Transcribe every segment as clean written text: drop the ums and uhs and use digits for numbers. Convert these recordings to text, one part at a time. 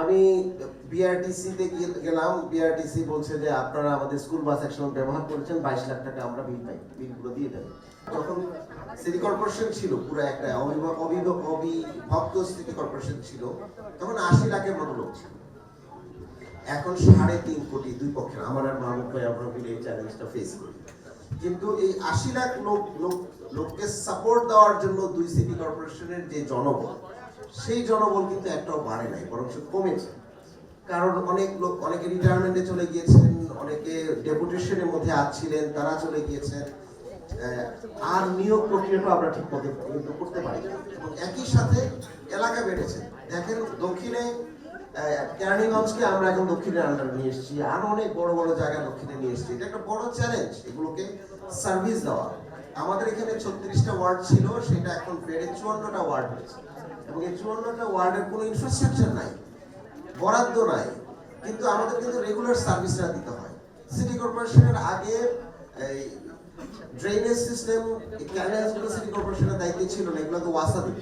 আমি বিআরটিসিতে গেলাম, বিআরটিসি বলছে যে আপনারা আমাদের স্কুল বাস একসময় ব্যবহার করেছেন, 22 লাখ টাকা আমরা বিল পাই, বিলগুলো দিয়ে দেন। যখন সিটি কর্পোরেশন ছিল পুরো একটা অবিভক্ত সিটি কর্পোরেশন ছিল, তখন 80 লাখের মতো লোক ছিল। এখন 3.5 কোটি, দুই পক্ষের, আমার আর মাহমুদ ভাই আমরা মিলে এই চ্যালেঞ্জটা ফেস করি। কিন্তু এই 80 লাখ লোককে সাপোর্ট দেওয়ার জন্য দুই সিটি কর্পোরেশনের যে জনবল, সেই জনবল কিন্তু একটাও বাড়ে নাই, বরং কমেছে। কারণ অনেকে রিটায়ারমেন্টে চলে গিয়েছেন, অনেকে ডেপুটেশনের মধ্যে আসছিলেন, তারা চলে গিয়েছেন। আর নিয়োগ প্রক্রিয়াটা আমরা ঠিক মতো কিন্তু করতে পারি না। এবং একই সাথে এলাকা বেড়েছে। দেখেন দক্ষিণে কেরানীগঞ্জকে আমরা এখন দক্ষিণের আন্ডারে নিয়ে এসেছি, আরো অনেক বড় বড় জায়গা দক্ষিণে নিয়ে এসেছি। এটা একটা বড় চ্যালেঞ্জ, এগুলোকে সার্ভিস দেওয়া। আমাদের এখানে 36টা ওয়ার্ড ছিল, সেটা এখন বেড়ে 54টা ওয়ার্ড হয়েছে। এবং এই 54টা ওয়ার্ডের কোনো ইনফ্রাস্ট্রাকচার নাই, বরাদ্দ নাই, কিন্তু আমাদের কিন্তু রেগুলার সার্ভিসটা দিতে হয়। সিটি কর্পোরেশনের আগে এই ড্রেনেজ সিস্টেম, ক্যানেলসগুলো সিটি কর্পোরেশনের দায়িত্বে ছিল না, এগুলো তো ওয়াসা দিত।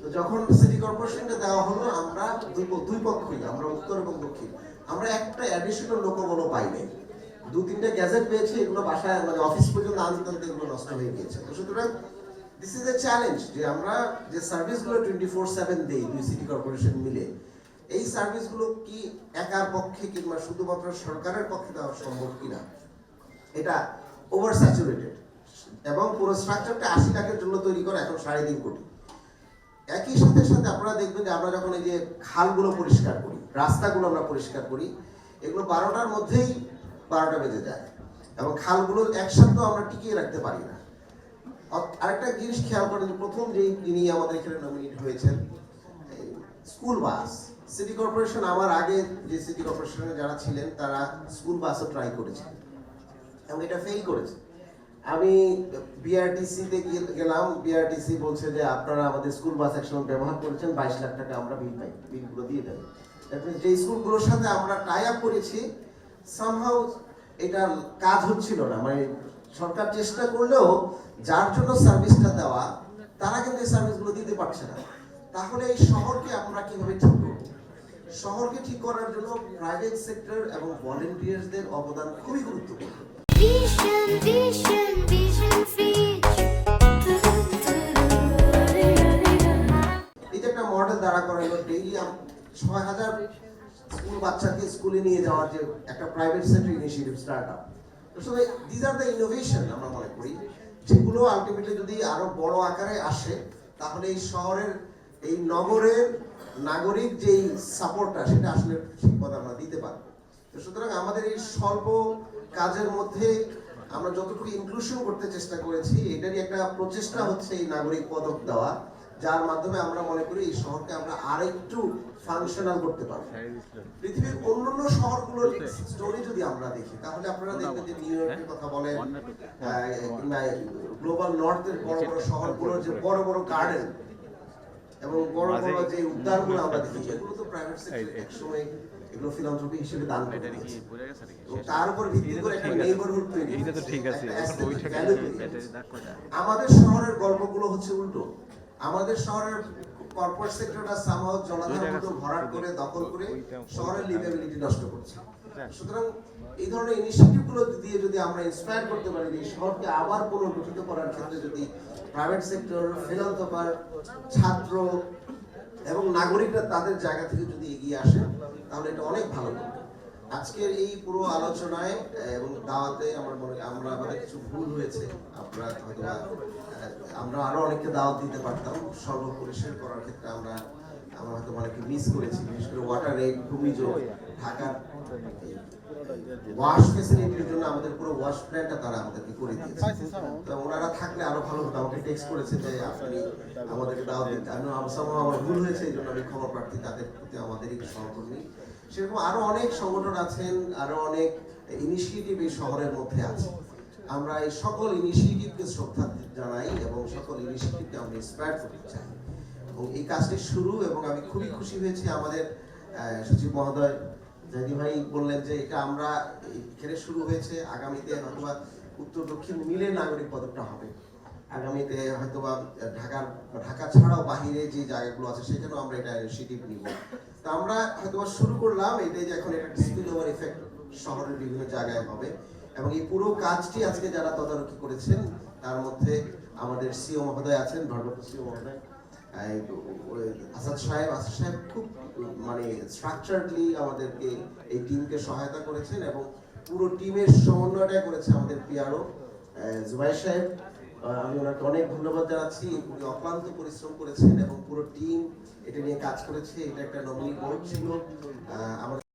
তো যখন সিটি কর্পোরেশনকে দেওয়া হলো, আমরা দুই পক্ষই, আমরা উত্তর এবং দক্ষিণ, আমরা একটা অ্যাডিশনাল লোকবলও পাইনি। 2-3টা গ্যাজেট পেয়েছি, এগুলো বাসায় মানে অফিস পর্যন্ত আনতে আনতে এগুলো নষ্ট হয়ে গিয়েছে। তো সুতরাং দিস ইজ এ চ্যালেঞ্জ যে আমরা যে সার্ভিসগুলো 24/7 দেই দুই সিটি কর্পোরেশন মিলে, এই সার্ভিসগুলো কি একার পক্ষে কিংবা শুধুমাত্র সরকারের পক্ষে দেওয়া সম্ভব কিনা, এটা ওভার স্যাচুরেটেড। এবং পুরো স্ট্রাকচারটা 80 লাখের জন্য তৈরি করা, এখন 3.5 কোটি। একই সাথে সাথে আপনারা দেখবেন যে আমরা যখন এই যে খালগুলো পরিষ্কার করি, রাস্তাগুলো আমরা পরিষ্কার করি, এগুলো 12টার মধ্যেই 12টা বেজে যায়। এবং খালগুলো একসাথেও আমরা টিকিয়ে রাখতে পারি না। আরেকটা জিনিস খেয়াল করেন যে প্রথম যিনি আমাদের এখানে নমিনেট হয়েছেন, স্কুল বাস, সিটি কর্পোরেশন, আমার আগে যে সিটি কর্পোরেশনে যারা ছিলেন তারা স্কুল বাসও ট্রাই করেছে এবং এটা ফেল করেছে। আমি বিআরটিসিতে গেলাম, বিআরটিসি বলছে যে আপনারা আমাদের স্কুল বাস একসময় ব্যবহার করেছেন, 22 লাখ টাকা আমরা বিল পাই, বিলগুলো দিয়ে দেন। যে স্কুলগুলোর সাথে আমরা টাই আপ করেছি, সামহাউ এটা কাজ হচ্ছিল না। মানে সরকার চেষ্টা করলেও যার জন্য সার্ভিসটা দেওয়া, তারা কিন্তু এই সার্ভিসগুলো দিতে পারছে না। তাহলে এই শহরকে আমরা কিভাবে ঠিক করব? শহরকে ঠিক করার জন্য প্রাইভেট সেক্টর এবং ভলান্টিয়ারদের অবদান খুবই গুরুত্বপূর্ণ। এই যে একটা মডেল দাঁড়া করানো, ডেইলি 6000 স্কুল বাচ্চাকে স্কুলে নিয়ে যাওয়ার যে একটা প্রাইভেট সেক্টর ইনিশিয়েটিভ স্টার্টআপ, আসলে দিস আর দ্য ইনোভেশন আমরা মনে করি, যেগুলো আলটিমেটলি যদি আরো বড় আকারে আসে, তাহলে এই শহরের, এই নগরের নাগরিক যেই সাপোর্টটা, সেটা আসলে ঠিকমতো আমরা দিতে পারবো। তো সুতরাং আমাদের এই স্বল্প কাজের মধ্যে আমরা যতটুকু ইনক্লুশন করতে চেষ্টা করেছি, এটারই একটা প্রচেষ্টা হচ্ছে এই নাগরিক পদক দেওয়া, যার মাধ্যমে আমরা মনে করি এই শহরকে আমরা আরেকটু ফাংশনাল করতে পারবো। পৃথিবীর অন্যান্য শহরগুলোর স্টোরি যদি আমরা দেখি, তাহলে আপনারা দেখবেন যে নিউ ইয়র্কের কথা বলেন, গ্লোবাল নর্থের বড় বড় শহরগুলোর যে বড় বড় গার্ডেন এবং বড় বড় যে উদ্যানগুলো আমরা দেখি, এগুলো তো প্রাইভেট সেক্টর একসময় এগুলো ফিলান্থ্রপি হিসেবে দান করে দিয়েছে। তার উপর ভিত্তি করে একটা নেইবারহুড তৈরি, এটা তো ঠিক আছে। আমাদের শহরের গল্পগুলো হচ্ছে উল্টো। আমাদের শহরের কর্পোরেট সেক্টরটা সামহাউ জলাধার মতো ভরাট করে, দখল করে শহরের লিভেবিলিটি নষ্ট করছে। সুতরাং এই ধরনের ইনিশিয়েটিভ গুলো দিয়ে যদি আমরা ইন্সপায়ার করতে পারি, এই শহরকে আবার পুনর্গঠিত করার ক্ষেত্রে যদি প্রাইভেট সেক্টর, ফিলান্থ্রপার, ছাত্র এবং নাগরিকরা তাদের জায়গা থেকে যদি এগিয়ে আসে, তাহলে এটা অনেক ভালো হবে। আজকের এই পুরো আলোচনায় এবং দাওয়াতে আমাদের কিছু ভুল হয়েছে। আমরা আরো অনেককে দাওয়াত দিতে পারতাম, সর্বপরিসর করার ক্ষেত্রে আমরা হয়তো অনেকে মিস করেছি। বিশেষ করে ওয়াটার রেড, ভূমিজ, ঢাকার ওয়াশ ফেসিলিটির জন্য আমাদের পুরো ওয়াশ প্ল্যানটা তারা আমাদেরকে করে দিয়েছে। তো ওনারা থাকলে আরো ভালো হতো। আমাকে টেক্সট করেছে যে আপনি আমাদেরকে দাওয়াত দিন। আমার ভুল হয়েছে, এই জন্য আমি ক্ষমা প্রার্থী, তাদের প্রতি আমাদেরই সহকর্মী। সেরকম আরো অনেক সংগঠন আছেন, আরো অনেক ইনিশিয়েটিভ এই শহরের মধ্যে আছে। আমরা এই সকল ইনিশিয়েটিভকে শ্রদ্ধা জানাই এবং সকল ইনিশিয়েটিভকে আমরা ইন্সপায়ার করতে চাই। এবং এই কাজটি শুরু, এবং আমি খুবই খুশি হয়েছি আমাদের সচিব মহোদয় জাহিদি ভাই বললেন যে এটা আমরা এখানে শুরু হয়েছে, আগামীতে হয়তোবা উত্তর দক্ষিণ মিলে নাগরিক পদকটা হবে। আগামীতে হয়তোবা ঢাকা ছাড়াও বাহিরে যে জায়গাগুলো আছে সেখানেও আমরা এটা ইনিশিয়েটিভ নিব। তো আমরা হয়তো শুরু করলাম এটাই যে এখন একটা স্পিল ওভার ইফেক্ট শহরের বিভিন্ন জায়গায় হবে এবং এই পুরো কাজটি আজকে যারা তদারকি করেছেন তার মধ্যে আমাদের সিও মহোদয় আছেন, ভারপ্রাপ্ত সিও মহোদয় আসাদ সাহেব খুব মানে স্ট্রাকচারলি আমাদেরকে এই টিমকে সহায়তা করেছেন এবং পুরো টিমের সমন্বয়টা করেছে আমাদের পিআরও জুবাইর সাহেব। আমি ওনাকে অনেক ধন্যবাদ জানাচ্ছি, উনি অক্লান্ত পরিশ্রম করেছেন এবং পুরো টিম এটা নিয়ে কাজ করেছে। এটা একটা নমিনি বোর্ড ছিল আমাদের